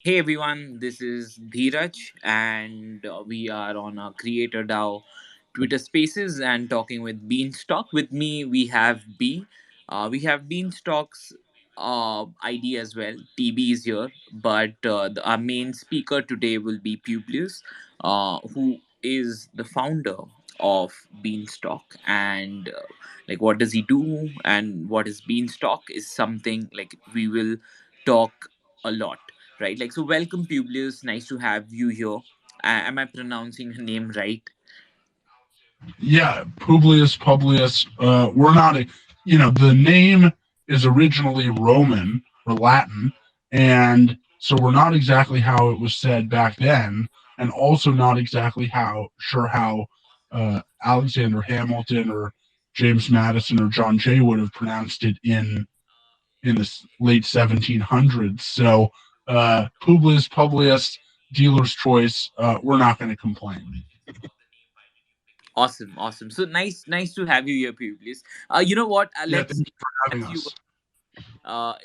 Hey everyone, this is Dheeraj, and we are on our Creator DAO Twitter Spaces and talking with Beanstalk. With me, we have B. We have Beanstalk's ID as well. TB is here, but our main speaker today will be Publius, who is the founder of Beanstalk. And like, what does he do, and what is Beanstalk is something like we will talk a lot, right? Like, so welcome, Publius. Nice to have you here. Am I pronouncing her name right? Yeah, Publius. We're not the name is originally Roman or Latin, and so we're not exactly how it was said back then, and also not exactly how Alexander Hamilton or James Madison or John Jay would have pronounced it in the late 1700s. So Publius, dealer's choice. We're not going to complain. Awesome, awesome. So nice to have you here, Publius. You know what? Yeah, Let's, thank you for having as you us.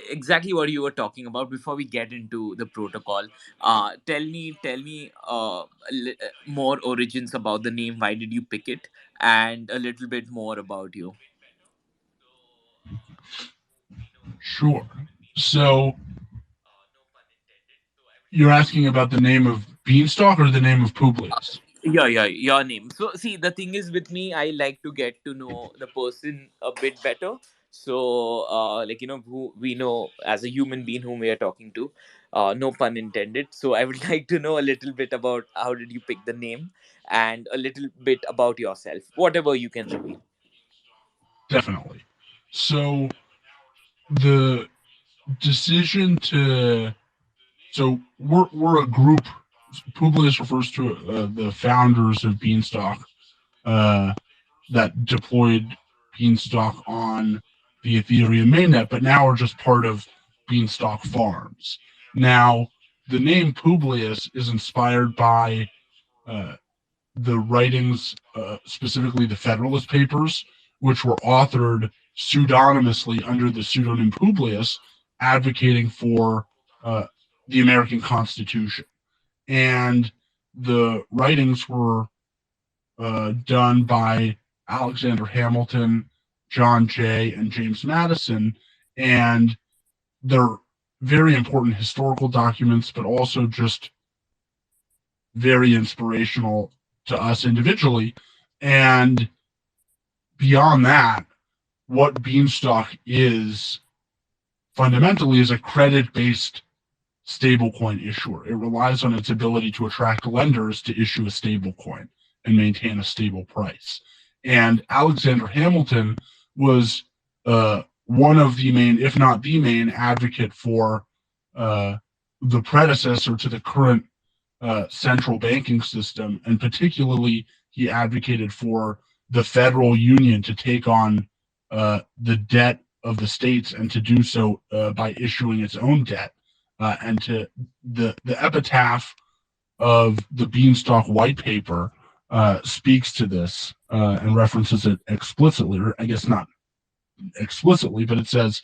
exactly what you were talking about before we get into the protocol. Tell me more origins about the name. Why did you pick it? And a little bit more about you. Sure. So you're asking about the name of Beanstalk or the name of Publius? Yeah, your name. So, see, the thing is with me, I like to get to know the person a bit better. So, like, who we know as a human being whom we are talking to. No pun intended. So, I would like to know a little bit about how did you pick the name and a little bit about yourself, whatever you can reveal. Definitely. So the decision to we're a group. Publius refers to the founders of Beanstalk uh, that deployed Beanstalk on the Ethereum mainnet, but now are just part of Beanstalk Farms. Now, the name Publius is inspired by uh, the writings, specifically the Federalist Papers, which were authored pseudonymously under the pseudonym Publius, advocating for uh, the American Constitution. And the writings were done by Alexander Hamilton, John Jay, and James Madison. And they're very important historical documents, but also just very inspirational to us individually. And beyond that, what Beanstalk is fundamentally is a credit based stablecoin issuer. It relies on its ability to attract lenders to issue a stablecoin and maintain a stable price. And Alexander Hamilton was one of the main, if not the main, advocate for uh, the predecessor to the current central banking system. And particularly, he advocated for the federal union to take on the debt of the states and to do so by issuing its own debt. And to the epitaph of the Beanstalk white paper speaks to this and references it explicitly, or I guess not explicitly, but it says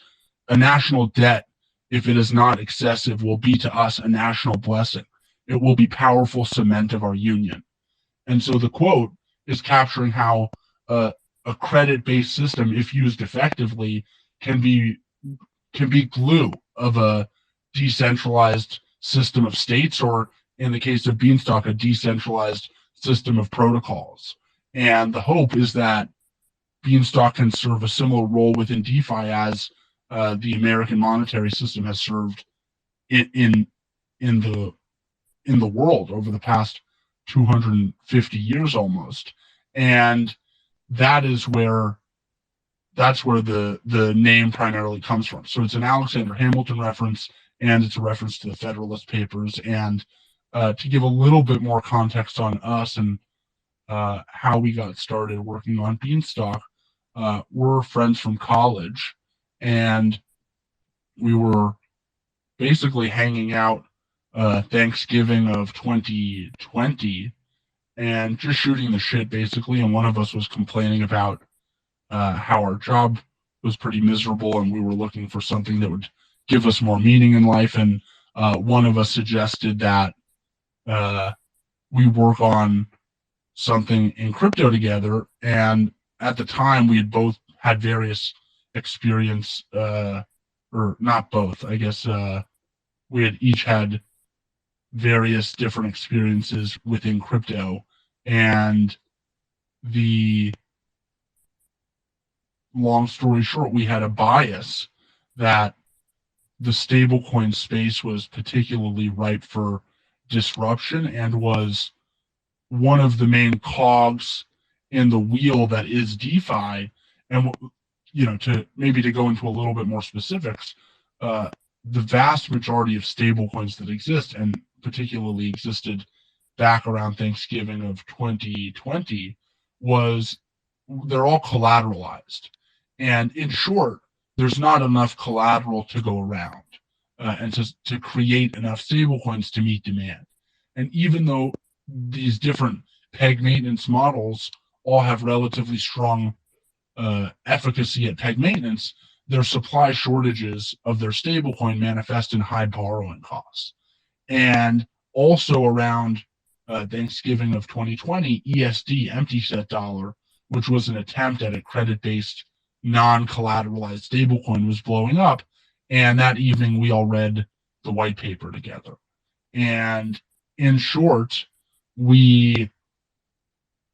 a national debt, if it is not excessive, will be to us a national blessing. It will be powerful cement of our union. And so the quote is capturing how a credit-based system, if used effectively, can be can be glue of a decentralized system of states, or in the case of Beanstalk, a decentralized system of protocols. And the hope is that Beanstalk can serve a similar role within DeFi as the American monetary system has served in, in in the in the world over the past 250 years almost. And that is where the name primarily comes from. So it's an Alexander Hamilton reference, and it's a reference to the Federalist Papers. And to give a little bit more context on us and how we got started working on Beanstalk, we're friends from college, and we were basically hanging out Thanksgiving of 2020 and just shooting the shit basically. And one of us was complaining about how our job was pretty miserable, and we were looking for something that would give us more meaning in life. And one of us suggested that uh, we work on something in crypto together. And at the time, we had both had various experience, or not both, I guess. We had each had various different experiences within crypto, and the long story short, we had a bias that the stablecoin space was particularly ripe for disruption and was one of the main cogs in the wheel that is DeFi. And to maybe to go into a little bit more specifics, uh, the vast majority of stablecoins that exist, and particularly existed back around Thanksgiving of 2020, was they're all collateralized. And in short, there's not enough collateral to go around, and to create enough stablecoins to meet demand. And even though these different peg maintenance models all have relatively strong efficacy at peg maintenance, their supply shortages of their stablecoin manifest in high borrowing costs. And also around Thanksgiving of 2020, ESD, empty set dollar, which was an attempt at a credit based, non collateralized stablecoin, was blowing up. And that evening, we all read the white paper together. And in short, we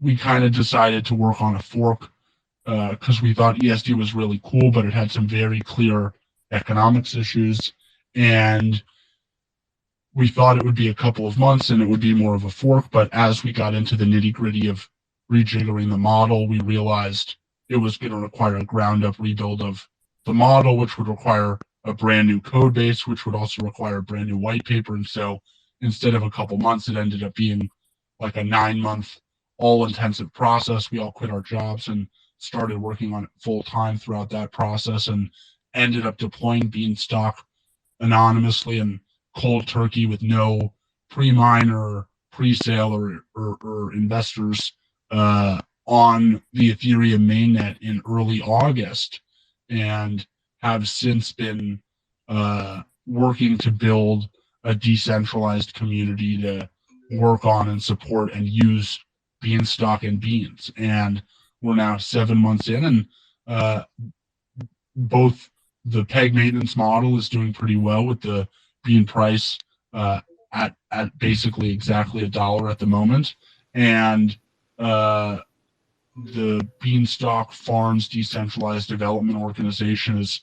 we kind of decided to work on a fork because we thought ESD was really cool, but it had some very clear economics issues. And we thought it would be a couple of months and it would be more of a fork. But as we got into the nitty gritty of rejiggering the model, we realized it was going to require a ground up rebuild of the model, which would require a brand new code base, which would also require a brand new white paper. And so instead of a couple months, it ended up being like a 9 month all intensive process. We all quit our jobs and started working on it full time throughout that process, and ended up deploying Beanstalk anonymously and cold turkey with no pre-mine or pre-sale or investors on the Ethereum mainnet in early August, and have since been working to build a decentralized community to work on and support and use Beanstalk and Beans. And we're now 7 months in, and both the peg maintenance model is doing pretty well, with the bean price at basically exactly $1 at the moment, and the Beanstalk Farms decentralized development organization is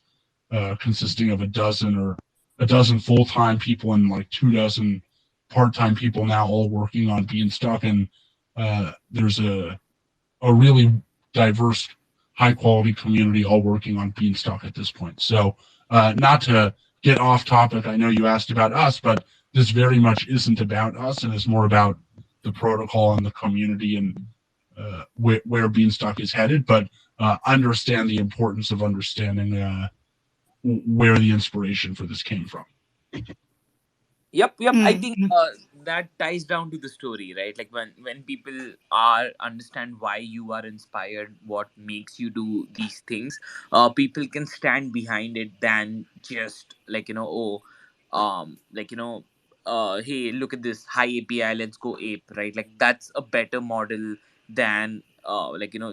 consisting of a dozen full-time people and like 2 dozen part-time people now, all working on Beanstalk. And there's a really diverse, high-quality community all working on Beanstalk at this point. So not to get off topic, I know you asked about us, but this very much isn't about us, and is more about the protocol and the community, and where Beanstalk is headed. But understand the importance of understanding where the inspiration for this came from. Yep. I think Mm. that ties down to the story, right? Like when people are understand why you are inspired, what makes you do these things, people can stand behind it than just like like hey, look at this high API, let's go ape, right? Like that's a better model than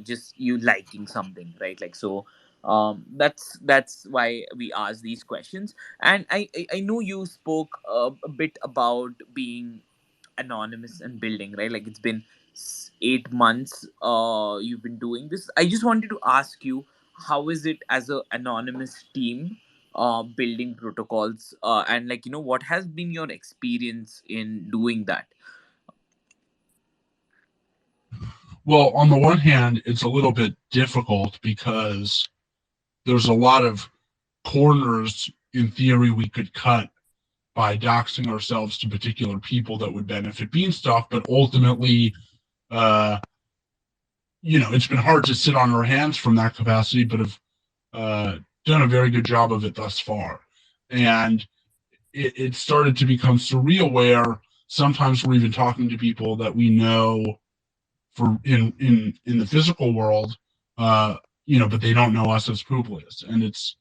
just you liking something, right? Like so. That's why we ask these questions. And I know you spoke a bit about being anonymous and building, right? Like it's been 8 months you've been doing this. I just wanted to ask you, how is it as a anonymous team building protocols, and what has been your experience in doing that? Well, on the one hand, it's a little bit difficult because there's a lot of corners in theory we could cut by doxing ourselves to particular people that would benefit Beanstalk, but ultimately, uh, it's been hard to sit on our hands from that capacity, but have done a very good job of it thus far. And it started to become surreal where sometimes we're even talking to people that we know for in the physical world, but they don't know us as Publius, and it's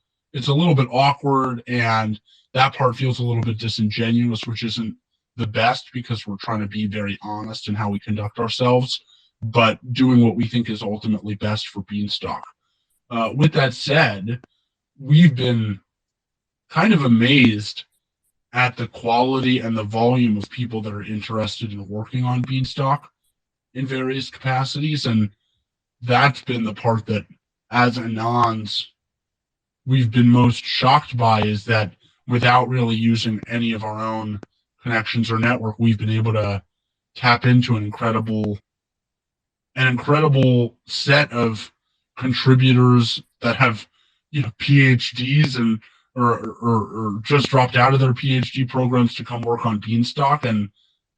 a little bit awkward. And that part feels a little bit disingenuous, which isn't the best because we're trying to be very honest in how we conduct ourselves, but doing what we think is ultimately best for Beanstalk. With that said, we've been kind of amazed at the quality and the volume of people that are interested in working on Beanstalk in various capacities. And that's been the part that, as Anons, we've been most shocked by, is that without really using any of our own connections or network, we've been able to tap into an incredible set of contributors that have, PhDs and or just dropped out of their PhD programs to come work on Beanstalk, and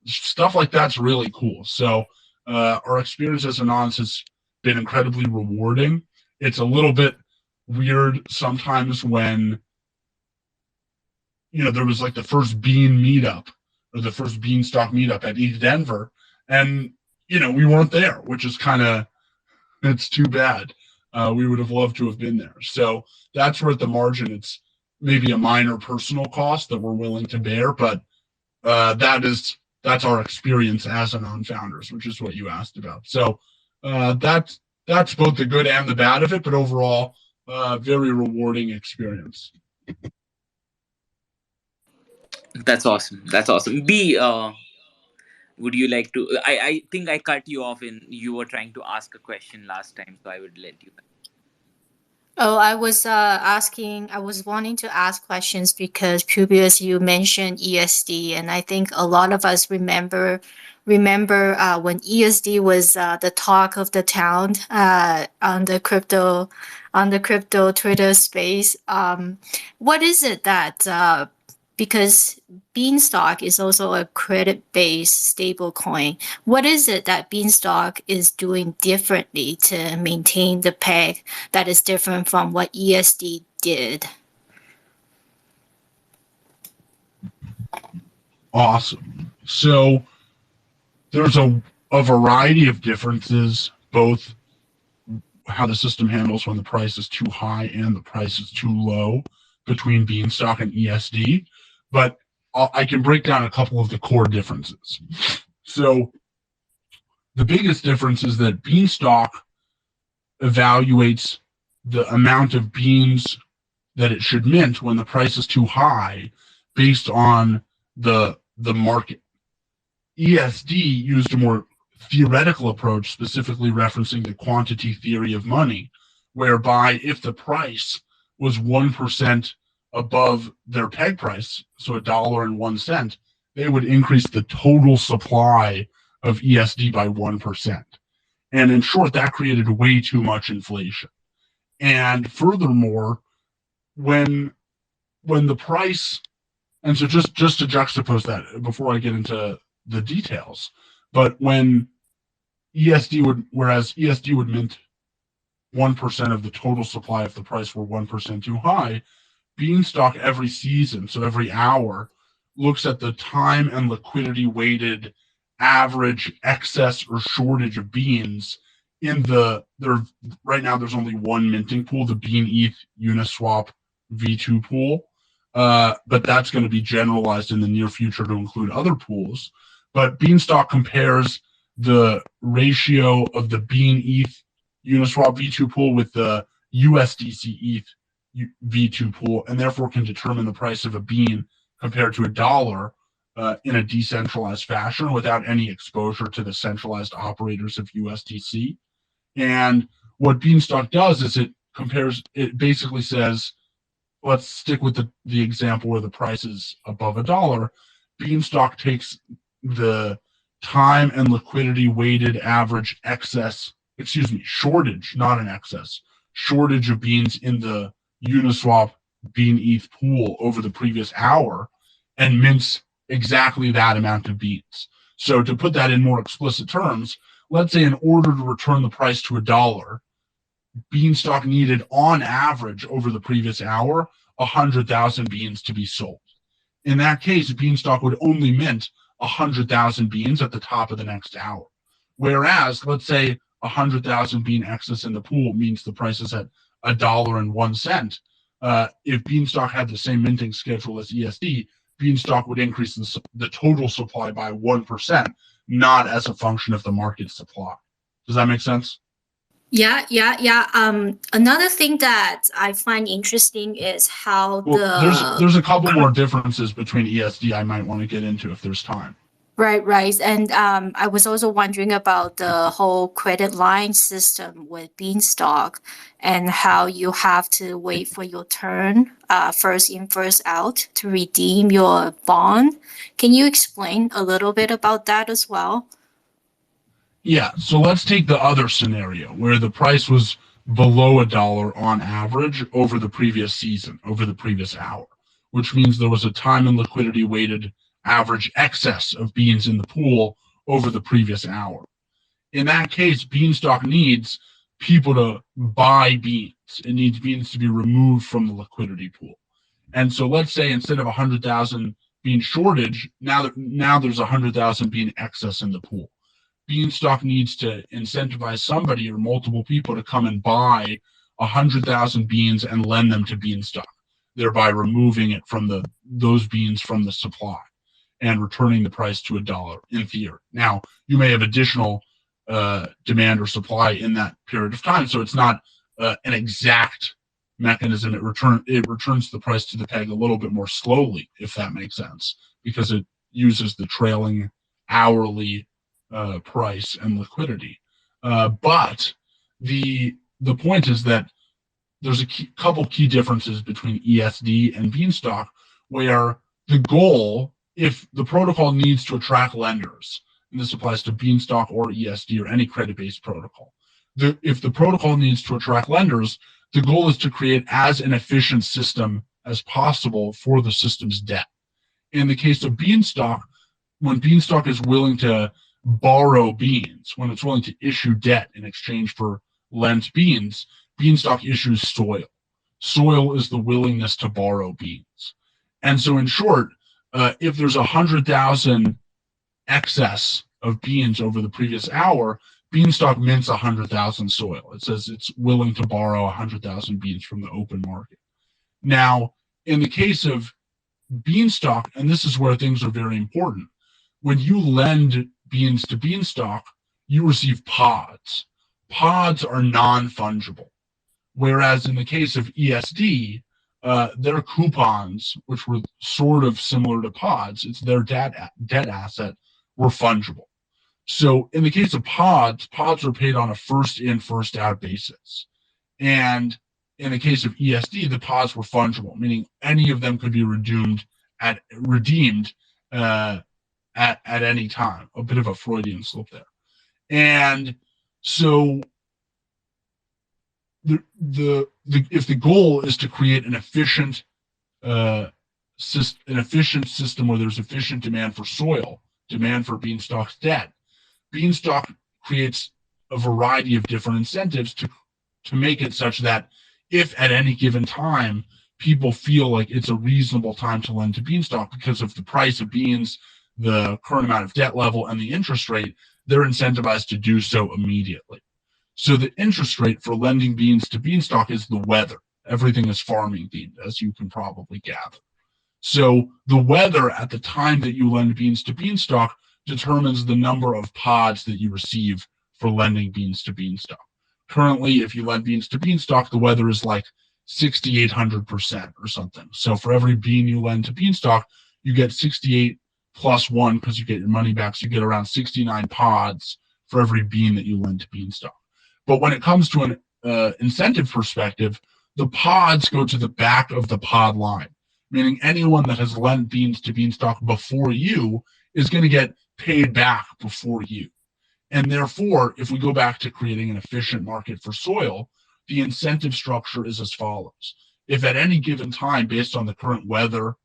stuff like that's really cool. So our experience as Anons has been incredibly rewarding. It's a little bit weird sometimes when there was like the first Bean meetup or the first Beanstalk meetup at East Denver, and we weren't there, which is kind of, it's too bad. We would have loved to have been there. So that's where at the margin it's maybe a minor personal cost that we're willing to bear, but that's our experience as Anon founders, which is what you asked about. So that's both the good and the bad of it, but overall, very rewarding experience. That's awesome. That's awesome. B, would you like to? I think I cut you off in you were trying to ask a question last time, so I would let you. Oh, I was asking, I was wanting to ask questions because Publius, you mentioned ESD, and I think a lot of us remember when ESD was the talk of the town on the crypto Twitter space. What is it that because Beanstalk is also a credit-based stable coin. What is it that Beanstalk is doing differently to maintain the peg that is different from what ESD did? Awesome. So there's a variety of differences, both how the system handles when the price is too high and the price is too low between Beanstalk and ESD. But I can break down a couple of the core differences. So the biggest difference is that Beanstalk evaluates the amount of beans that it should mint when the price is too high based on the market. ESD used a more theoretical approach, specifically referencing the quantity theory of money, whereby if the price was 1% above their peg price, so $1.01, they would increase the total supply of ESD by 1%. And in short, that created way too much inflation. And furthermore, when the price, and so just to juxtapose that before I get into the details, but when whereas ESD would mint 1% of the total supply if the price were 1% too high, Beanstalk every season, so every hour, looks at the time and liquidity weighted average excess or shortage of beans in right now there's only one minting pool, the Bean ETH Uniswap V2 pool, but that's going to be generalized in the near future to include other pools. But Beanstalk compares the ratio of the Bean ETH Uniswap V2 pool with the USDC ETH V2 pool, and therefore can determine the price of a bean compared to $1 in a decentralized fashion without any exposure to the centralized operators of USDC. And what Beanstalk does is it basically says, let's stick with the example where the price is above $1. Beanstalk takes the time and liquidity weighted average shortage, not an excess, shortage of beans in the Uniswap Bean ETH pool over the previous hour and mints exactly that amount of beans. So to put that in more explicit terms, let's say in order to return the price to $1, Beanstalk needed on average over the previous hour 100,000 beans to be sold. In that case, Beanstalk would only mint 100,000 beans at the top of the next hour. Whereas, let's say 100,000 bean excess in the pool means the price is at $1.01. if Beanstalk had the same minting schedule as ESD, Beanstalk would increase the total supply by 1%, not as a function of the market supply. Does that make sense? Yeah. Another thing that I find interesting is how there's a couple more differences between ESD I might want to get into if there's time. Right. And I was also wondering about the whole credit line system with Beanstalk and how you have to wait for your turn, first in, first out, to redeem your bond. Can you explain a little bit about that as well? Yeah, so let's take the other scenario where the price was below $1 on average over the previous season, over the previous hour, which means there was a time and liquidity weighted average excess of beans in the pool over the previous hour. In that case, Beanstalk needs people to buy beans. It needs beans to be removed from the liquidity pool. And so let's say instead of 100,000 bean shortage, now there's 100,000 bean excess in the pool. Beanstalk needs to incentivize somebody or multiple people to come and buy 100,000 beans and lend them to Beanstalk, thereby removing it from those beans from the supply and returning the price to $1 in theory. Now, you may have additional demand or supply in that period of time, so it's not an exact mechanism. It returns the price to the peg a little bit more slowly, if that makes sense, because it uses the trailing hourly price and liquidity. But the point is that there's a couple key differences between ESD and Beanstalk, where the goal, if the protocol needs to attract lenders, and this applies to Beanstalk or ESD or any credit-based protocol, if the protocol needs to attract lenders, the goal is to create as an efficient system as possible for the system's debt. In the case of Beanstalk, when Beanstalk is willing to borrow beans, when it's willing to issue debt in exchange for lent beans, Beanstalk issues soil. Soil is the willingness to borrow beans. And so in short, if there's 100,000 excess of beans over the previous hour, Beanstalk mints 100,000 soil. It says it's willing to borrow 100,000 beans from the open market. Now, in the case of Beanstalk, and this is where things are very important, when you lend beans to Beanstalk, you receive pods. Pods are non-fungible. Whereas in the case of ESD, their coupons, which were sort of similar to pods, it's their debt asset, were fungible. So in the case of pods are paid on a first in, first out basis. And in the case of ESD, the pods were fungible, meaning any of them could be redeemed at any time. A bit of a Freudian slip there. And so if the goal is to create an efficient system where there's efficient demand for soil, demand for Beanstalk's debt, Beanstalk creates a variety of different incentives to make it such that if at any given time people feel like it's a reasonable time to lend to Beanstalk because of the price of beans, the current amount of debt level, and the interest rate, they're incentivized to do so immediately. So the interest rate for lending beans to Beanstalk is the weather. Everything is farming themed, as you can probably gather. So the weather at the time that you lend beans to Beanstalk determines the number of pods that you receive for lending beans to Beanstalk. Currently, if you lend beans to Beanstalk, the weather is like 6,800% or something. So for every bean you lend to Beanstalk, you get 68 plus 1 because you get your money back. So you get around 69 pods for every bean that you lend to Beanstalk. But when it comes to an incentive perspective, the pods go to the back of the pod line, meaning anyone that has lent beans to Beanstalk before you is going to get paid back before you. And therefore, if we go back to creating an efficient market for soil, the incentive structure is as follows. If at any given time, based on the current weather,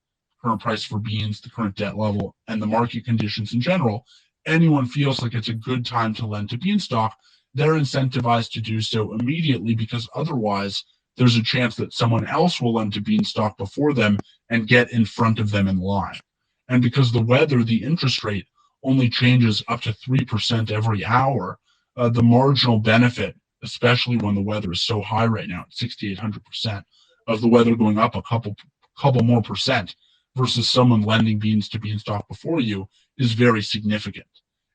current price for beans, the current debt level, and the market conditions in general, anyone feels like it's a good time to lend to Beanstalk, they're incentivized to do so immediately, because otherwise there's a chance that someone else will lend to Beanstalk before them and get in front of them in line. And because the weather, the interest rate, only changes up to 3% every hour, the marginal benefit, especially when the weather is so high right now at 6,800%, of the weather going up a couple more percent versus someone lending beans to Beanstalk before you is very significant.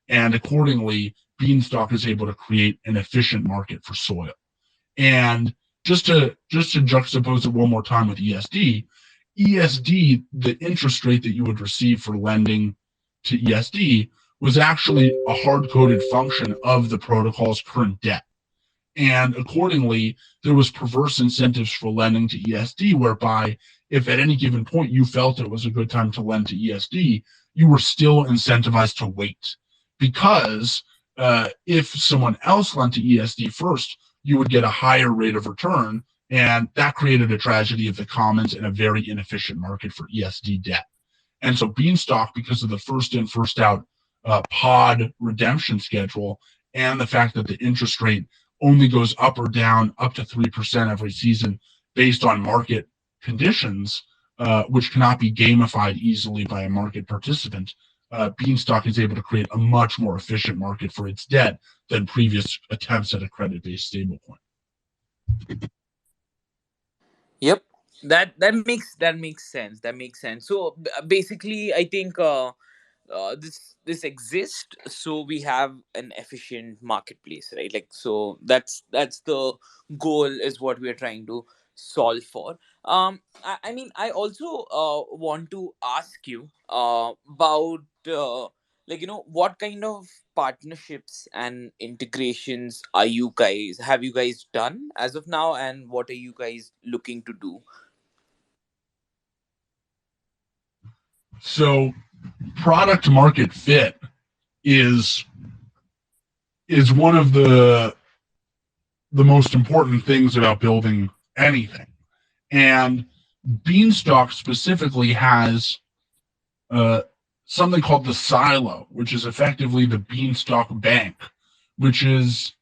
And accordingly, Beanstalk is able to create an efficient market for soil. And just to juxtapose it one more time with ESD, the interest rate that you would receive for lending to ESD was actually a hard-coded function of the protocol's current debt. And accordingly, there was perverse incentives for lending to ESD, whereby if at any given point you felt it was a good time to lend to ESD, you were still incentivized to wait. Because if someone else lent to ESD first, you would get a higher rate of return, and that created a tragedy of the commons and a very inefficient market for ESD debt. And so Beanstalk, because of the first in, first out pod redemption schedule, and the fact that the interest rate only goes up or down up to 3% every season based on market conditions, which cannot be gamified easily by a market participant, Beanstalk is able to create a much more efficient market for its debt than previous attempts at a credit-based stablecoin. Yep, that makes sense. That makes sense. So basically, I think this exists, so we have an efficient marketplace, right? Like, so that's the goal, is what we are trying to solve for. I mean, I also want to ask you about like, what kind of partnerships and integrations have you guys done as of now, and what are you guys looking to do? So product market fit is one of the most important things about building anything. And Beanstalk specifically has something called the silo, which is effectively the Beanstalk bank, which is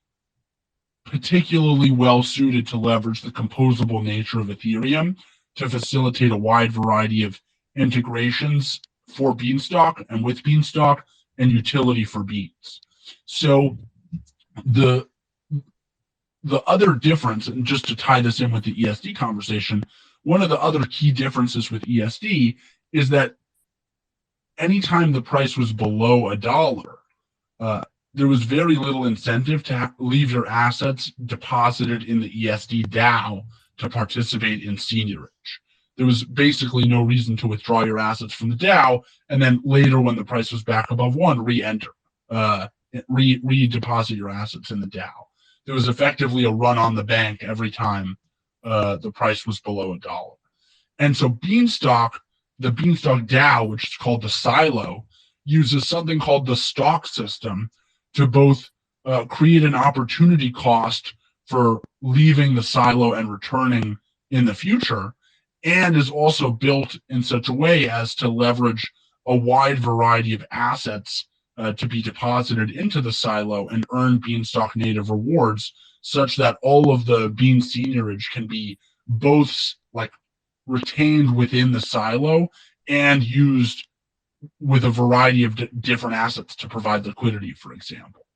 particularly well suited to leverage the composable nature of Ethereum to facilitate a wide variety of integrations for Beanstalk and with Beanstalk and utility for beans. So the other difference, and just to tie this in with the ESD conversation, one of the other key differences with ESD is that anytime the price was below $1, there was very little incentive to leave your assets deposited in the ESD DAO to participate in seigniorage. There was basically no reason to withdraw your assets from the DAO, and then later, when the price was back above 1, re-enter, redeposit your assets in the DAO. There was effectively a run on the bank every time the price was below $1. And so Beanstalk, the Beanstalk DAO, which is called the silo, uses something called the stock system to both create an opportunity cost for leaving the silo and returning in the future, and is also built in such a way as to leverage a wide variety of assets to be deposited into the silo and earn Beanstalk native rewards, such that all of the bean seigniorage can be both like retained within the silo and used with a variety of different assets to provide liquidity, for example,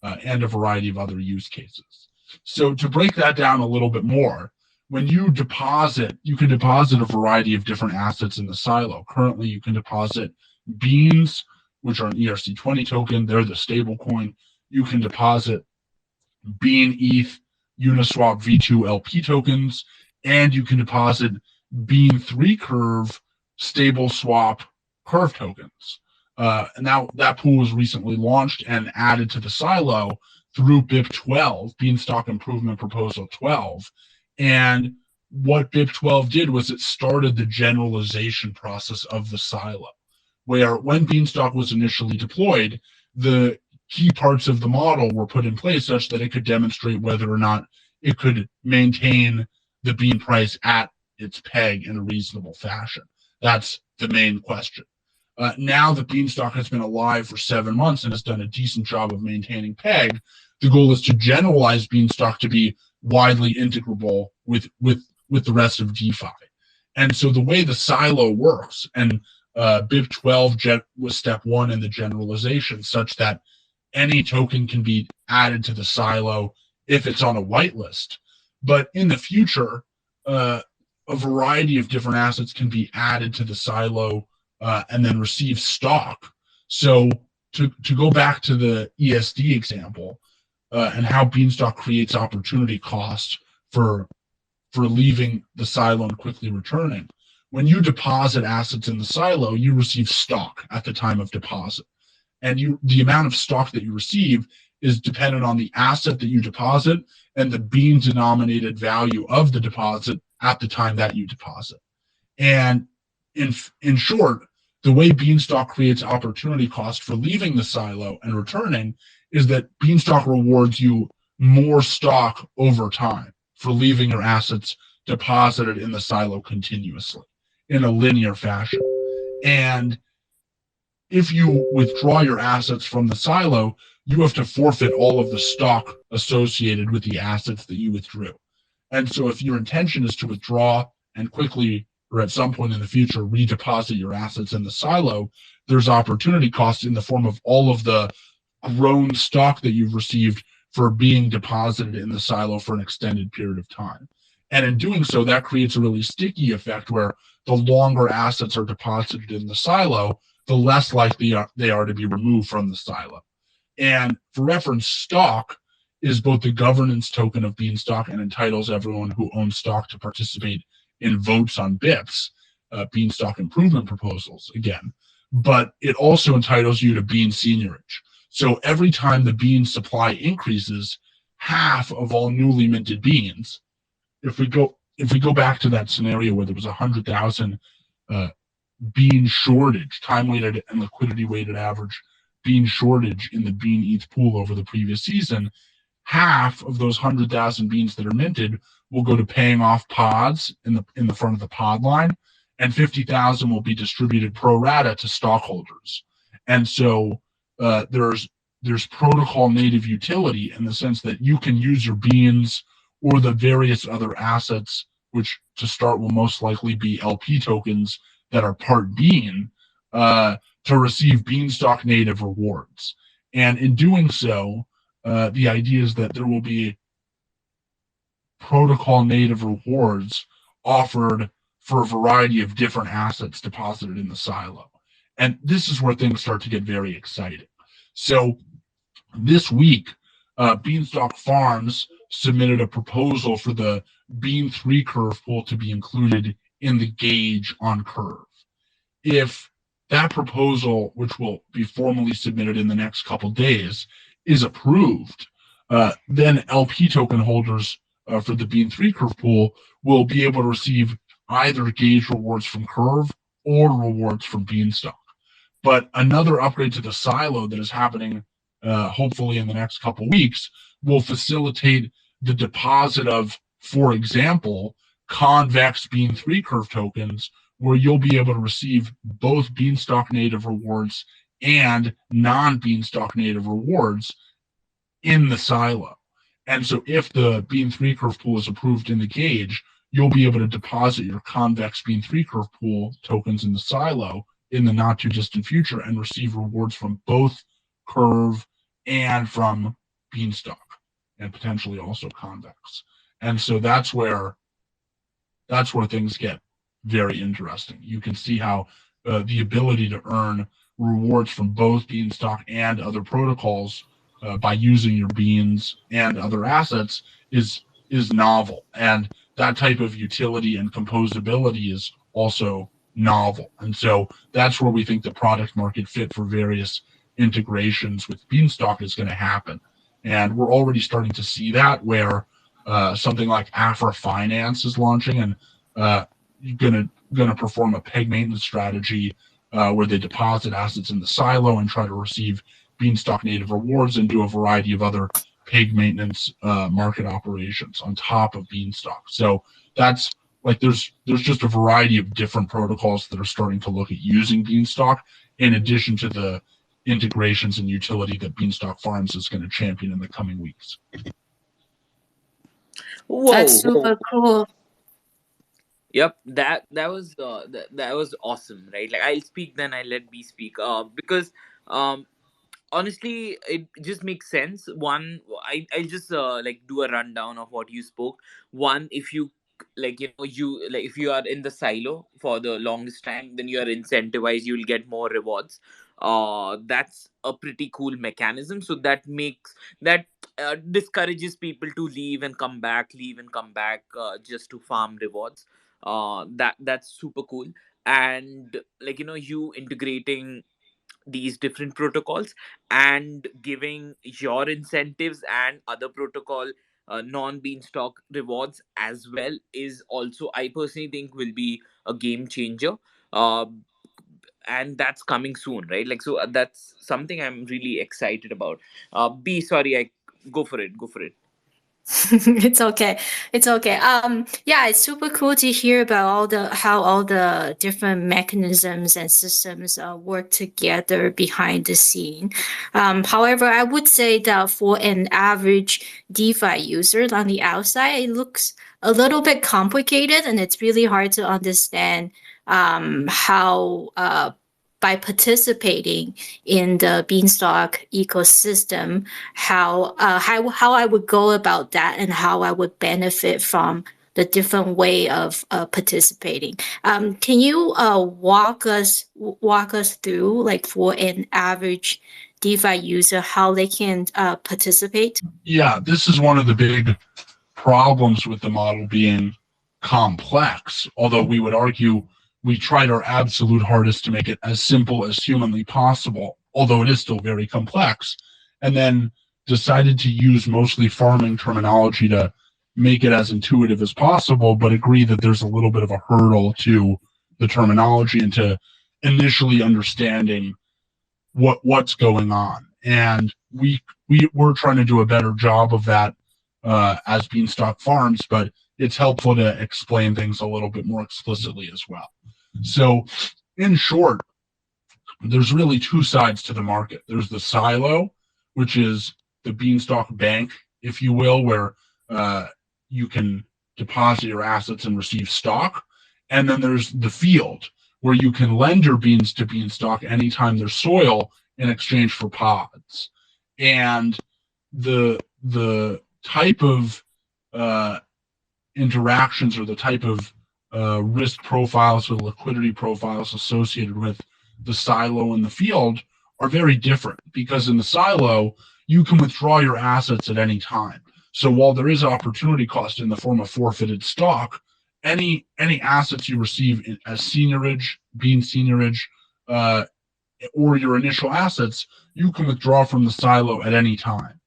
and a variety of other use cases. So to break that down a little bit more, when you deposit, you can deposit a variety of different assets in the silo. Currently, you can deposit beans, which are an ERC20 token. They're the stable coin. You can deposit Bean ETH, Uniswap V2 LP tokens, and you can deposit Bean 3 Curve stable swap curve tokens. And now that pool was recently launched and added to the silo through BIP 12, Beanstalk Improvement Proposal 12. And what BIP 12 did was it started the generalization process of the silo, where when Beanstalk was initially deployed, the key parts of the model were put in place such that it could demonstrate whether or not it could maintain the bean price at its peg in a reasonable fashion. That's the main question. Now that Beanstalk has been alive for 7 months and has done a decent job of maintaining peg, the goal is to generalize Beanstalk to be widely integrable with the rest of DeFi. And so the way the silo works, and BIP 12 was step 1 in the generalization, such that any token can be added to the silo if it's on a whitelist. But in the future, a variety of different assets can be added to the silo and then receive stock. So to go back to the ESD example and how Beanstalk creates opportunity cost for for leaving the silo and quickly returning. When you deposit assets in the silo, you receive stock at the time of deposit. And the amount of stock that you receive is dependent on the asset that you deposit and the bean denominated value of the deposit at the time that you deposit. And in short, the way Beanstalk creates opportunity cost for leaving the silo and returning is that Beanstalk rewards you more stock over time for leaving your assets deposited in the silo continuously in a linear fashion. And if you withdraw your assets from the silo, you have to forfeit all of the stock associated with the assets that you withdrew. And so, if your intention is to withdraw and quickly or at some point in the future redeposit your assets in the silo, there's opportunity cost in the form of all of the grown stock that you've received for being deposited in the silo for an extended period of time. And in doing so, that creates a really sticky effect where the longer assets are deposited in the silo, the less likely they are to be removed from the silo. And for reference, stock is both the governance token of Beanstalk and entitles everyone who owns stock to participate in votes on BIPs, Beanstalk improvement proposals, again. But it also entitles you to bean seniorage. So every time the bean supply increases, half of all newly minted beans, if we go back to that scenario where there was 100,000 uh, bean shortage, time weighted and liquidity weighted average bean shortage in the bean ETH pool over the previous season, half of those 100,000 beans that are minted will go to paying off pods in the front of the pod line, and 50,000 will be distributed pro rata to stockholders. And so there's protocol native utility in the sense that you can use your beans or the various other assets, which to start will most likely be LP tokens that are part bean, to receive Beanstalk native rewards. And in doing so, the idea is that there will be protocol native rewards offered for a variety of different assets deposited in the silo. And this is where things start to get very exciting. So this week, Beanstalk Farms submitted a proposal for the Bean 3 curve pool to be included in the gauge on curve. If that proposal, which will be formally submitted in the next couple days, is approved, then LP token holders for the Bean 3 curve pool will be able to receive either gauge rewards from Curve or rewards from Beanstalk. But another upgrade to the silo that is happening hopefully in the next couple weeks will facilitate the deposit of, for example, convex Bean 3 curve tokens, where you'll be able to receive both Beanstalk native rewards and non Beanstalk native rewards in the silo. And so if the Bean 3 curve pool is approved in the gauge, you'll be able to deposit your convex Bean 3 curve pool tokens in the silo in the not too distant future and receive rewards from both curve and from Beanstalk and potentially also convex. And so that's where things get very interesting. You can see how the ability to earn rewards from both Beanstalk and other protocols by using your beans and other assets is novel, and that type of utility and composability is also novel. And so that's where we think the product market fit for various integrations with Beanstalk is going to happen. And we're already starting to see that where something like Afra Finance is launching and uh, gonna perform a peg maintenance strategy where they deposit assets in the silo and try to receive Beanstalk native rewards and do a variety of other peg maintenance market operations on top of Beanstalk. So that's like there's just a variety of different protocols that are starting to look at using Beanstalk in addition to the integrations and utility that Beanstalk Farms is going to champion in the coming weeks. That's Whoa, whoa. super cool. Yep, that was awesome, right? Like I'll speak, then I let B speak. Because um honestly it just makes sense. One, I just like do a rundown of what you spoke. One, if you you like if you are in the silo for the longest time, then you are incentivized, you'll get more rewards. That's a pretty cool mechanism. So that makes that discourages people to leave and come back, just to farm rewards. That's super cool. And you integrating these different protocols and giving your incentives and other protocol non beanstalk rewards as well is also, I personally think, will be a game changer. uh, and that's coming soon, right? That's something I'm really excited about. B, sorry, I go for it, go for it. It's okay. It's okay. Yeah, it's super cool to hear about how all the different mechanisms and systems work together behind the scene. However, I would say that for an average DeFi user on the outside, it looks a little bit complicated, and it's really hard to understand how by participating in the Beanstalk ecosystem, how I would go about that and how I would benefit from the different way of participating. Can you walk us through, like, for an average DeFi user, how they can participate? Yeah, this is one of the big problems with the model being complex, although we would argue we tried our absolute hardest to make it as simple as humanly possible, although it is still very complex, and then decided to use mostly farming terminology to make it as intuitive as possible, but agree that there's a little bit of a hurdle to the terminology and to initially understanding what's going on. And we're trying to do a better job of that as Beanstalk Farms, but it's helpful to explain things a little bit more explicitly as well. So, in short, there's really two sides to the market. There's the silo, which is the Beanstalk bank, if you will, where you can deposit your assets and receive stock. And then there's the field, where you can lend your beans to Beanstalk anytime there's soil in exchange for pods. And the type of interactions or the type of risk profiles or liquidity profiles associated with the silo and the field are very different, because in the silo, you can withdraw your assets at any time. So while there is opportunity cost in the form of forfeited stock, any assets you receive as seigniorage, bean seigniorage, or your initial assets, you can withdraw from the silo at any time.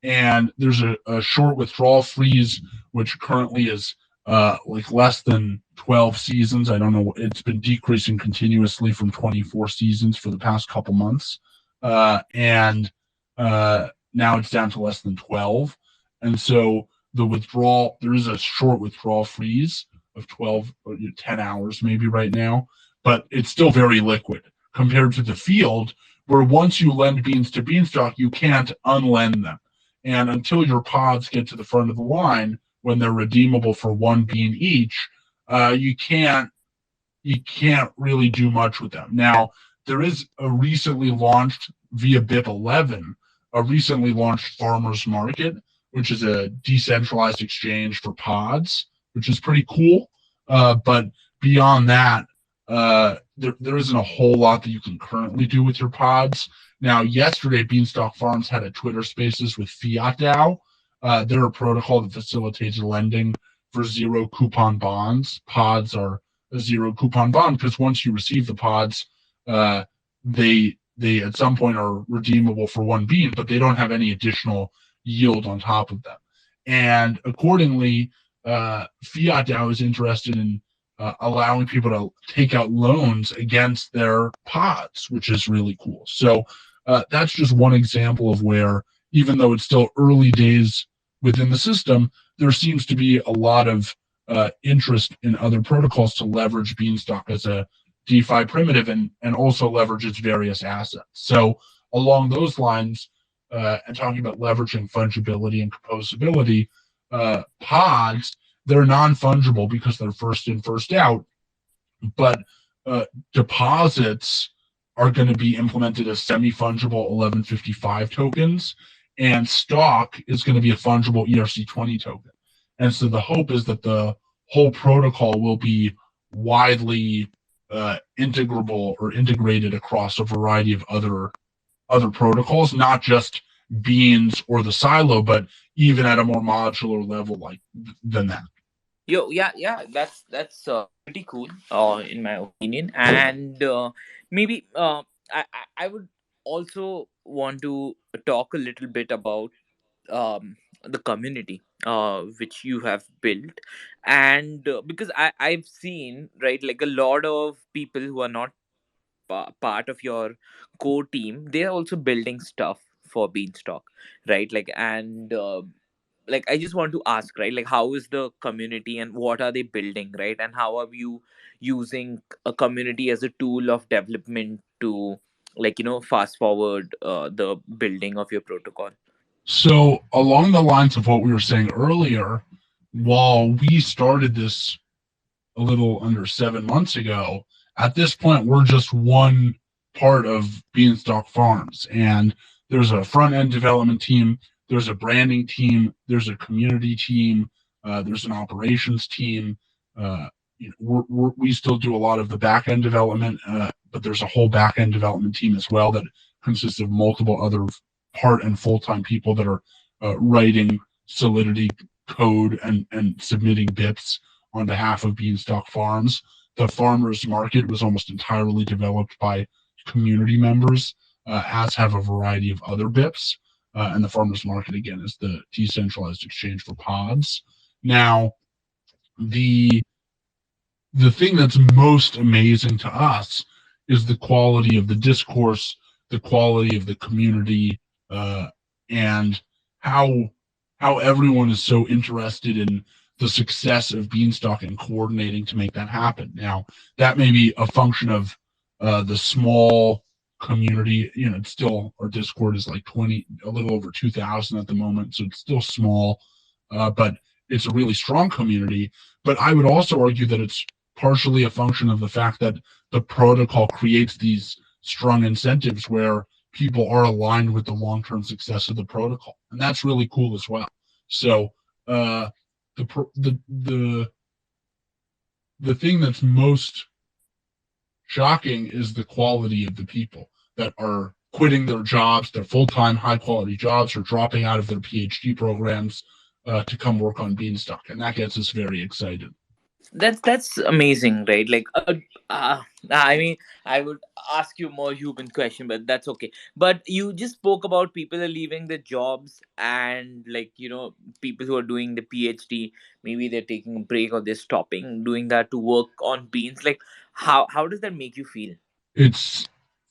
And there's a short withdrawal freeze, which currently is like less than 12 seasons. I don't know. It's been decreasing continuously from 24 seasons for the past couple months. And now it's down to less than 12. And so there is a short withdrawal freeze of 12 or 10 hours maybe right now, but it's still very liquid compared to the field, where once you lend beans to Beanstalk, you can't unlend them. And until your pods get to the front of the line, when they're redeemable for one bean each, you can't really do much with them. Now, there is a recently launched via BIP11, a recently launched farmers market, which is a decentralized exchange for pods, which is pretty cool. But beyond that, there isn't a whole lot that you can currently do with your pods. Now, yesterday, Beanstalk Farms had a Twitter Spaces with Fiat DAO. They're a protocol that facilitates lending for zero coupon bonds. Pods are a zero coupon bond because once you receive the pods, they at some point are redeemable for one bean, but they don't have any additional yield on top of them. And accordingly, Fiat DAO is interested in allowing people to take out loans against their pods, which is really cool. So that's just one example of where, even though it's still early days within the system, there seems to be a lot of interest in other protocols to leverage Beanstalk as a DeFi primitive and also leverage its various assets. So along those lines, and talking about leveraging fungibility and composability, pods, they're non-fungible because they're first in, first out, but deposits are going to be implemented as semi-fungible 1155 tokens, and stock is going to be a fungible ERC20 token. And so the hope is that the whole protocol will be widely integrable or integrated across a variety of other protocols, not just Beans or the silo, but even at a more modular level like than that. Yo, yeah, yeah, that's pretty cool, in my opinion, and maybe I would also want to talk a little bit about the community which you have built, and because I've seen, right, like a lot of people who are not part of your core team, they're also building stuff for Beanstalk, right? Like, and like I just want to ask, right, like how is the community and what are they building, right, and how are you using a community as a tool of development to, like, fast forward the building of your protocol? So, along the lines of what we were saying earlier, while we started this a little under 7 months ago, at this point, we're just one part of Beanstalk Farms. And there's a front end development team, there's a branding team, there's a community team, there's an operations team. We still do a lot of the back end development, but there's a whole back end development team as well that consists of multiple other part and full time people that are writing Solidity code and submitting BIPs on behalf of Beanstalk Farms. The farmers market was almost entirely developed by community members, as have a variety of other BIPs. And the farmers market, again, is the decentralized exchange for pods. Now, the the thing that's most amazing to us is the quality of the discourse, the quality of the community, and how how everyone is so interested in the success of Beanstalk and coordinating to make that happen. Now, that may be a function of the small community. It's still, our Discord is like 20, a little over 2,000 at the moment, so it's still small, but it's a really strong community. But I would also argue that it's partially a function of the fact that the protocol creates these strong incentives where people are aligned with the long-term success of the protocol, and that's really cool as well. So uh, the thing that's most shocking is the quality of the people that are quitting their jobs, their full-time high-quality jobs, or dropping out of their PhD programs to come work on Beanstalk, and that gets us very excited. That's amazing, right? Like, I mean, I would ask you more human question, but that's okay. But you just spoke about people are leaving their jobs, and, like, people who are doing the PhD, maybe they're taking a break or they're stopping doing that to work on Beans. Like, how does that make you feel? It's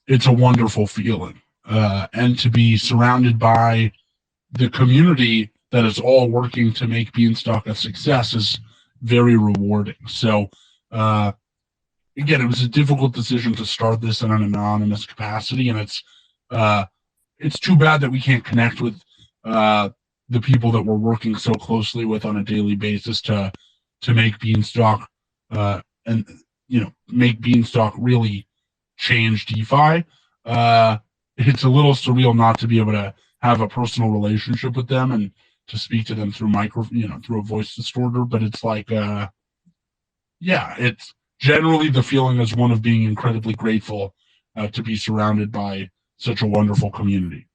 it's a wonderful feeling, and to be surrounded by the community that is all working to make Beanstalk a success is very rewarding. So, uh, again, it was a difficult decision to start this in an anonymous capacity, and it's too bad that we can't connect with uh, the people that we're working so closely with on a daily basis to make Beanstalk and make Beanstalk really change DeFi. It's a little surreal not to be able to have a personal relationship with them and to speak to them through through a voice distorter, but it's like yeah, it's generally the feeling is one of being incredibly grateful to be surrounded by such a wonderful community.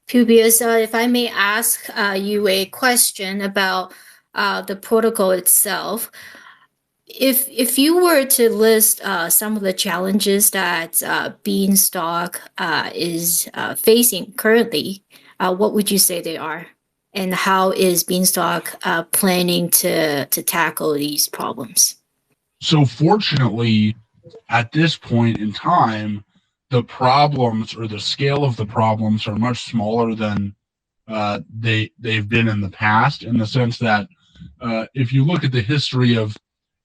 Publius, if I may ask you a question about the protocol itself. If you were to list some of the challenges that Beanstalk is facing currently, what would you say they are? And how is Beanstalk planning to tackle these problems? So fortunately, at this point in time, the problems or the scale of the problems are much smaller than they've been in the past. In the sense that if you look at the history of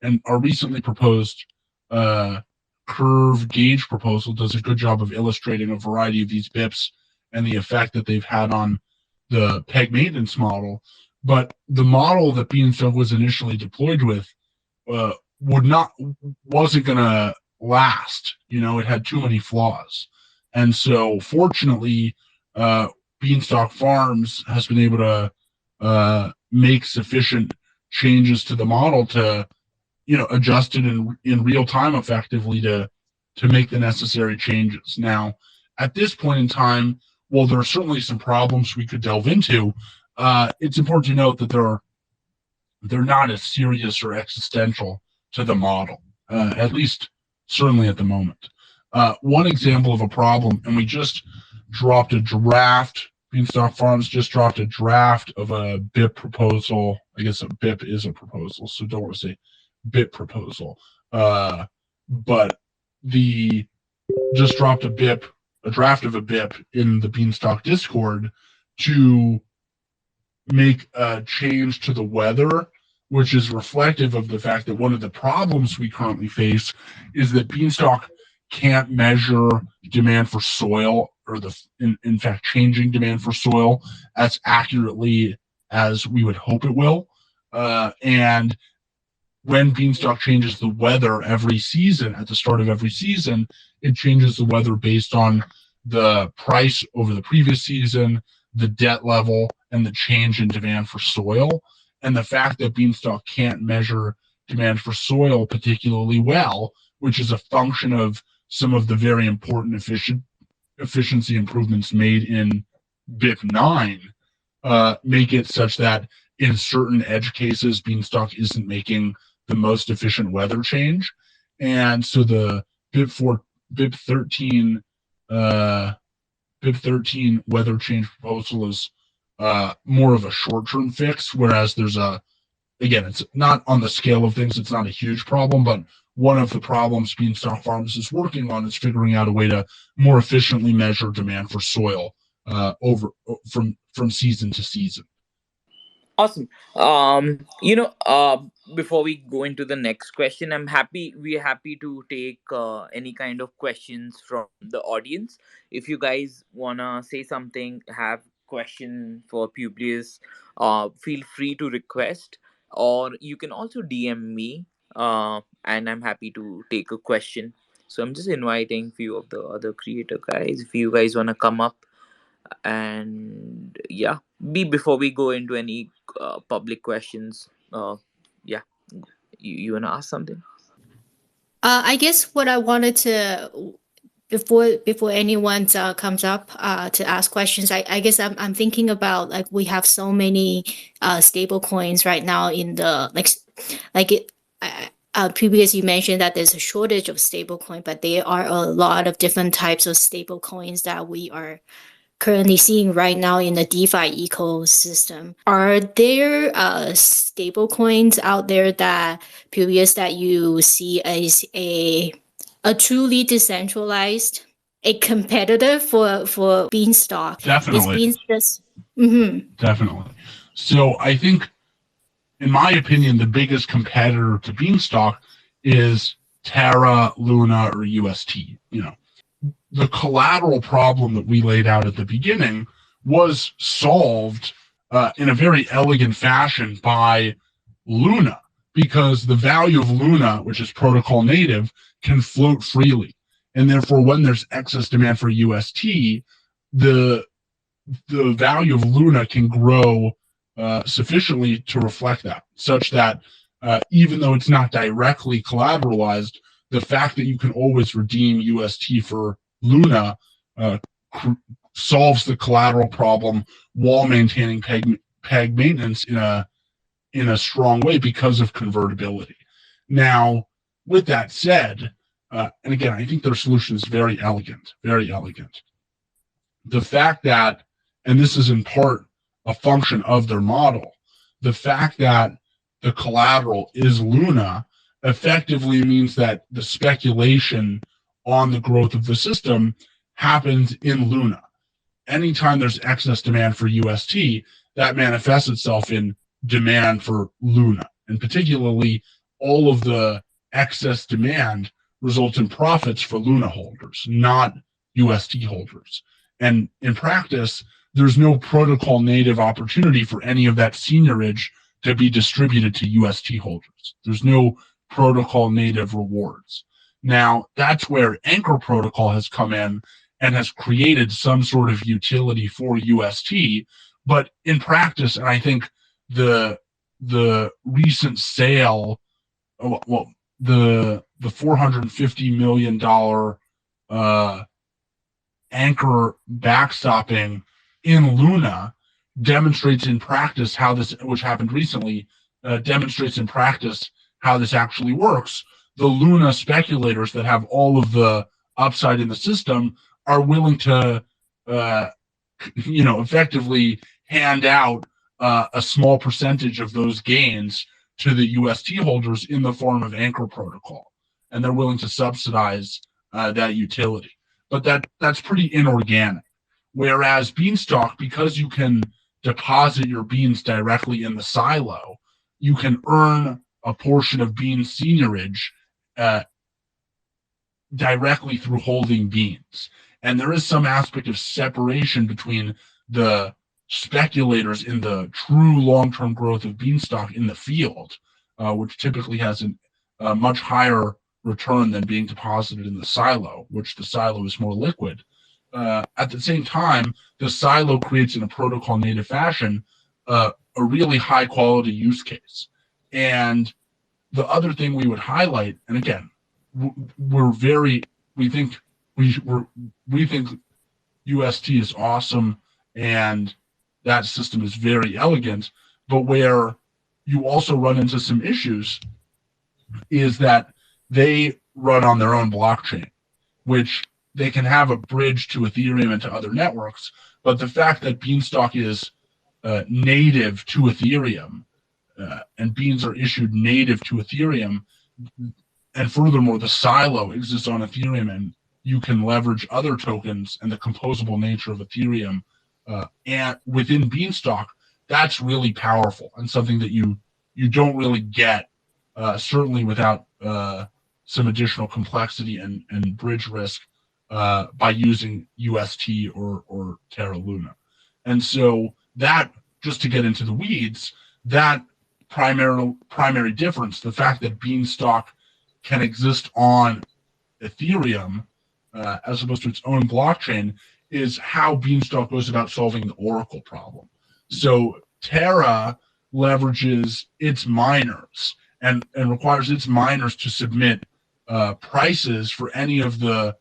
and our recently proposed curve gauge proposal does a good job of illustrating a variety of these BIPs and the effect that they've had on the peg maintenance model. But the model that Beanstalk was initially deployed with uh, wasn't going to last. It had too many flaws, and so fortunately, Beanstalk Farms has been able to make sufficient changes to the model to, adjust it in real time effectively to make the necessary changes. Now, at this point in time, while there are certainly some problems we could delve into, it's important to note that they're not as serious or existential to the model, at least certainly at the moment. One example of a problem, and we just dropped a draft. Beanstalk Farms just dropped a draft of a BIP proposal. I guess a BIP is a proposal, so don't want to say BIP proposal. But the just dropped a draft of a BIP in the Beanstalk Discord to make a change to the weather, which is reflective of the fact that one of the problems we currently face is that Beanstalk can't measure demand for soil, or in fact changing demand for soil as accurately as we would hope it will. And when Beanstalk changes the weather every season, at the start of every season, it changes the weather based on the price over the previous season, the debt level, and the change in demand for soil. And the fact that Beanstalk can't measure demand for soil particularly well, which is a function of some of the very important efficiency improvements made in BIP 9, make it such that in certain edge cases, Beanstalk isn't making the most efficient weather change. And so the BIP 13 weather change proposal is more of a short-term fix, whereas again, it's not on the scale of things, it's not a huge problem, but one of the problems Beanstalk Farms is working on is figuring out a way to more efficiently measure demand for soil from season to season. Awesome. Before we go into the next question, we're happy to take any kind of questions from the audience. If you guys wanna say something, have question for Publius, feel free to request, or you can also DM me, and I'm happy to take a question. So I'm just inviting few of the other creator guys if you guys wanna come up. And yeah, before we go into any public questions, yeah, you wanna ask something? I guess what I wanted to, before anyone comes up to ask questions, I guess I'm thinking about, like, we have so many stable coins right now in the previously you mentioned that there's a shortage of stable coin, but there are a lot of different types of stable coins that we are currently seeing right now in the DeFi ecosystem. Are there stable coins out there that you see as a truly decentralized, a competitor for Beanstalk? Definitely. Definitely. So I think, in my opinion, the biggest competitor to Beanstalk is Terra, Luna, or UST. The collateral problem that we laid out at the beginning was solved in a very elegant fashion by Luna, because the value of Luna, which is protocol native, can float freely. And therefore, when there's excess demand for UST, the value of Luna can grow sufficiently to reflect that, such that even though it's not directly collateralized, the fact that you can always redeem UST for Luna solves the collateral problem while maintaining peg maintenance in a strong way because of convertibility. Now, with that said, and again, I think their solution is very elegant, very elegant. The fact that, and this is in part a function of their model, the fact that the collateral is Luna effectively means that the speculation on the growth of the system happens in Luna. Anytime there's excess demand for UST, that manifests itself in demand for Luna. And particularly, all of the excess demand results in profits for Luna holders, not UST holders. And in practice, there's no protocol native opportunity for any of that seigniorage to be distributed to UST holders. There's no protocol native rewards. Now, that's where Anchor Protocol has come in and has created some sort of utility for UST. But in practice, and I think the the recent sale, well, the $450 million anchor backstopping in Luna demonstrates in practice how this, which happened recently, demonstrates in practice how this actually works. The Luna speculators that have all of the upside in the system are willing to, effectively hand out a small percentage of those gains to the UST holders in the form of Anchor Protocol, and they're willing to subsidize that utility. But that's pretty inorganic. Whereas Beanstalk, because you can deposit your beans directly in the silo, you can earn a portion of bean seigniorage directly through holding beans. And there is some aspect of separation between the speculators in the true long-term growth of Beanstalk in the field, which typically has a much higher return than being deposited in the silo, which the silo is more liquid. At the same time, the silo creates in a protocol native fashion a really high quality use case. And the other thing we would highlight, and again, we think UST is awesome and that system is very elegant, but where you also run into some issues is that they run on their own blockchain, which they can have a bridge to Ethereum and to other networks, but the fact that Beanstalk is native to Ethereum and beans are issued native to Ethereum, and furthermore, the silo exists on Ethereum and you can leverage other tokens and the composable nature of Ethereum and within Beanstalk, that's really powerful and something that you don't really get, certainly without some additional complexity and bridge risk by using UST or Terra Luna. And so that, just to get into the weeds, that primary difference, the fact that Beanstalk can exist on Ethereum as opposed to its own blockchain, is how Beanstalk goes about solving the Oracle problem. So Terra leverages its miners and requires its miners to submit prices for any of the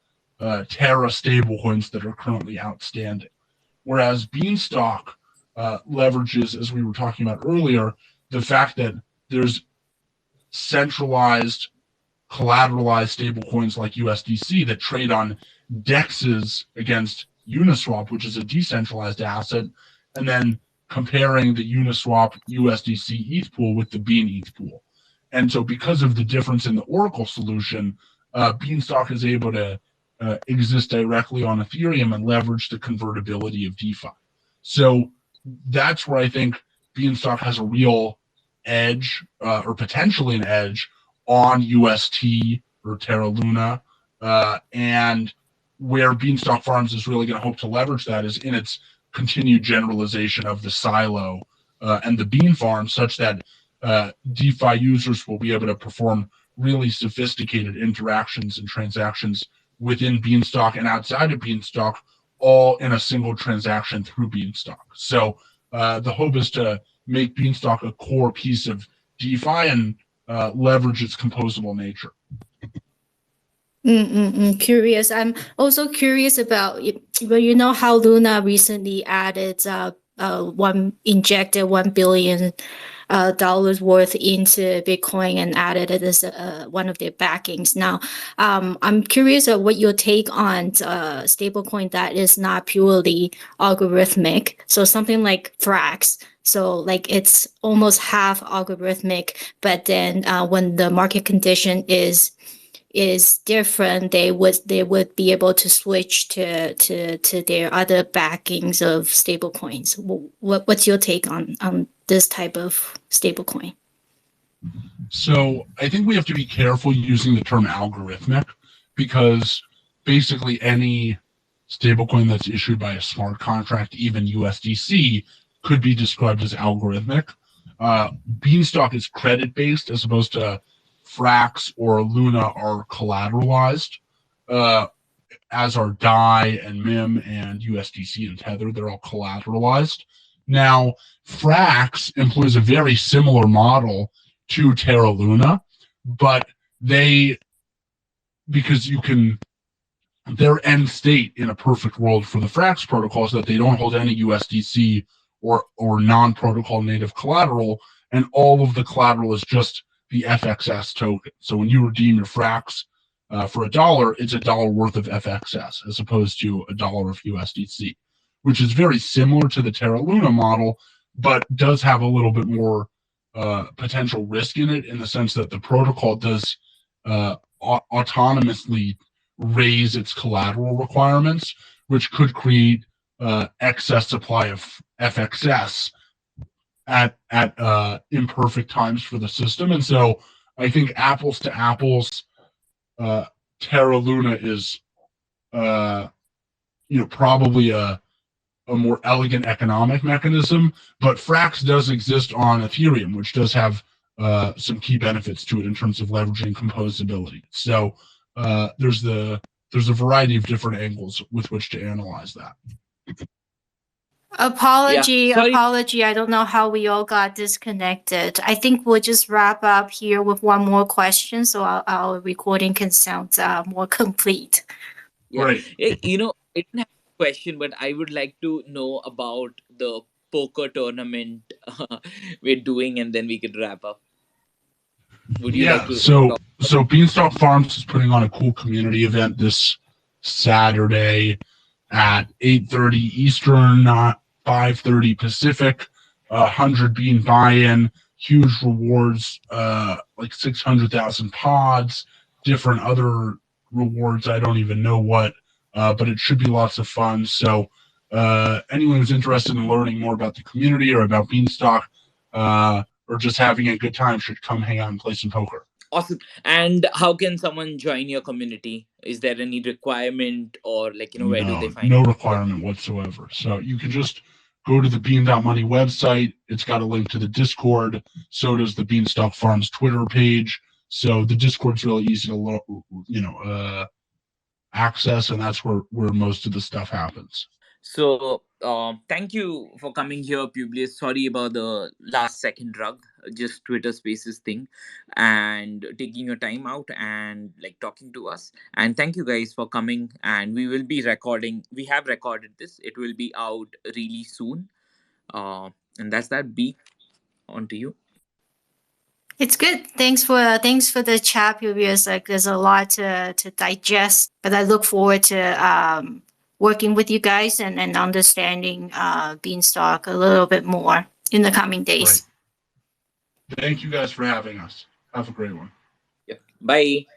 Terra stablecoins that are currently outstanding. Whereas Beanstalk leverages, as we were talking about earlier, the fact that there's centralized collateralized stablecoins like USDC that trade on dexes against Uniswap, which is a decentralized asset, and then comparing the Uniswap USDC ETH pool with the Bean ETH pool. And so because of the difference in the Oracle solution, Beanstalk is able to exist directly on Ethereum and leverage the convertibility of DeFi. So that's where I think Beanstalk has a real edge, or potentially an edge, on UST or Terra Luna, and where Beanstalk Farms is really going to hope to leverage that is in its continued generalization of the silo and the bean farm, such that DeFi users will be able to perform really sophisticated interactions and transactions within Beanstalk and outside of Beanstalk, all in a single transaction through Beanstalk. So the hope is to make Beanstalk a core piece of DeFi and leverage its composable nature. Curious. I'm also curious about, how Luna recently added injected $1 billion worth into Bitcoin and added it as one of their backings. Now, I'm curious of what your take on stablecoin that is not purely algorithmic. So something like Frax. So like it's almost half algorithmic, but then when the market condition is different, they would be able to switch to their other backings of stablecoins. What's your take on this type of stablecoin? So I think we have to be careful using the term algorithmic, because basically any stablecoin that's issued by a smart contract, even USDC, could be described as algorithmic. Beanstalk is credit-based as opposed to Frax or Luna are collateralized, as are DAI and MIM and USDC and Tether. They're all collateralized, Now, Frax employs a very similar model to Terra Luna, but because their end state in a perfect world for the Frax protocol is that they don't hold any USDC or non-protocol native collateral, and all of the collateral is just the FXS token. So when you redeem your Frax for $1, it's $1 worth of FXS as opposed to $1 of USDC, which is very similar to the Terra Luna model, but does have a little bit more potential risk in it, in the sense that the protocol does autonomously raise its collateral requirements, which could create excess supply of FXS at imperfect times for the system. And so I think apples to apples, Terra Luna is probably a more elegant economic mechanism, but Frax does exist on Ethereum, which does have some key benefits to it in terms of leveraging composability. So there's a variety of different angles with which to analyze that. Apology. Sorry. I don't know how we all got disconnected. I think we'll just wrap up here with one more question, so our recording can sound more complete. Yeah. Right. I didn't have a question, but I would like to know about the poker tournament we're doing, and then we could wrap up. Would you like to so Beanstalk Farms is putting on a cool community event this Saturday at 8:30 Eastern, 5:30 Pacific. 100 bean buy-in, huge rewards, like 600,000 pods, different other rewards. I don't even know what, but it should be lots of fun. So anyone who's interested in learning more about the community or about Beanstalk, or just having a good time, should come hang out and play some poker. Awesome. And how can someone join your community? Is there any requirement, or where do they find no requirement whatsoever? So you can just go to the Bean.money website. It's got a link to the Discord. So does the Beanstalk Farms Twitter page. So the Discord's really easy to access, and that's where most of the stuff happens. So thank you for coming here, Publius. Sorry about the last second drug, just Twitter Spaces thing, and taking your time out and talking to us. And thank you guys for coming. And we will be recording. We have recorded this. It will be out really soon. And that's that. B, on to you. It's good. Thanks for the chat, Publius. There's a lot to digest, but I look forward to working with you guys and understanding Beanstalk a little bit more in the coming days. Right. Thank you guys for having us. Have a great one. Yeah. Bye.